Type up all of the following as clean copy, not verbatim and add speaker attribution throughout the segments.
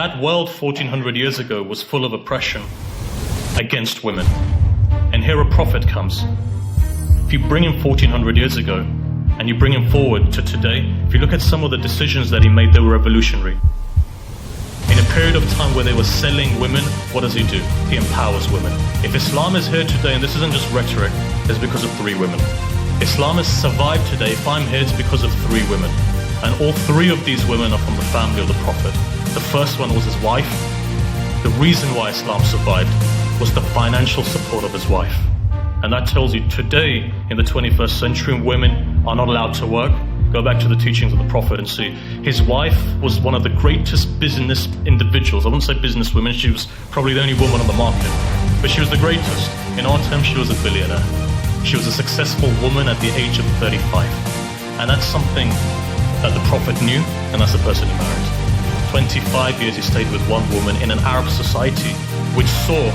Speaker 1: That world 1400 years ago was full of oppression against women. And here a prophet comes. If you bring him 1400 years ago and you bring him forward to today, if you look at some of the decisions that he made, they were revolutionary. In a period of time where they were selling women, what does he do? He empowers women. If Islam is here today, and this isn't just rhetoric, it's because of 3 women. Islam has survived today. If I'm here, it's because of 3 women. And all 3 of these women are from the family of the Prophet. The first one was his wife. The reason why Islam survived was the financial support of his wife. And that tells you today, in the 21st century, women are not allowed to work. Go back to the teachings of the Prophet and see. His wife was one of the greatest business individuals. I wouldn't say businesswomen, she was probably the only woman on the market. But she was the greatest. In our terms, she was a billionaire. She was a successful woman at the age of 35. And that's something that the Prophet knew, and that's the person he married. 25 years he stayed with one woman in an Arab society which saw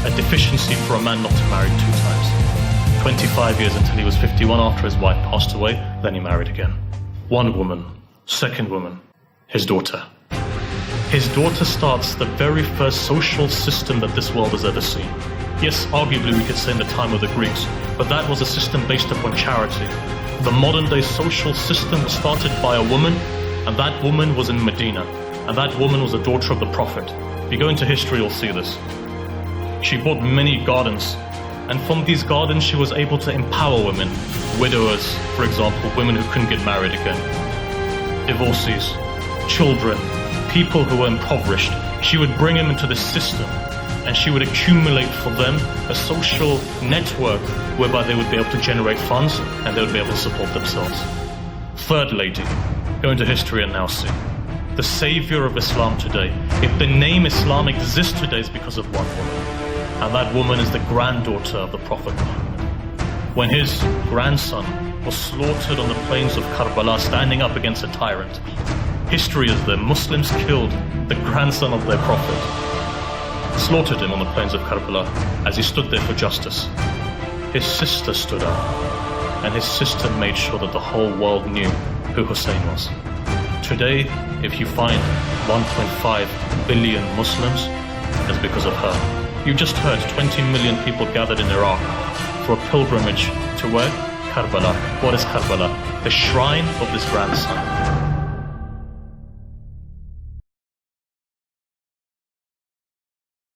Speaker 1: a deficiency for a man not to marry 2 times. 25 years until he was 51 after his wife passed away, then he married again. One woman, second woman, his daughter. His daughter starts the very first social system that this world has ever seen. Yes, arguably we could say in the time of the Greeks, but that was a system based upon charity. The modern day social system was started by a woman, and that woman was in Medina, and that woman was a daughter of the Prophet. If you go into history, you'll see this. She bought many gardens, and from these gardens she was able to empower women, widowers, for example, women who couldn't get married again, divorcees, children, people who were impoverished. She would bring them into the system, and she would accumulate for them a social network whereby they would be able to generate funds and they would be able to support themselves. Third lady, go into history and now see. The savior of Islam today. If the name Islam exists today, it's because of one woman. And that woman is the granddaughter of the Prophet Muhammad. When his grandson was slaughtered on the plains of Karbala, standing up against a tyrant, history is there. Muslims killed the grandson of their Prophet, slaughtered him on the plains of Karbala as he stood there for justice. His sister stood up, and his sister made sure that the whole world knew who Hussein was. Today, if you find 1.5 billion Muslims, it's because of her. You just heard 20 million people gathered in Iraq for a pilgrimage to where? Karbala. What is Karbala? The shrine of this grandson.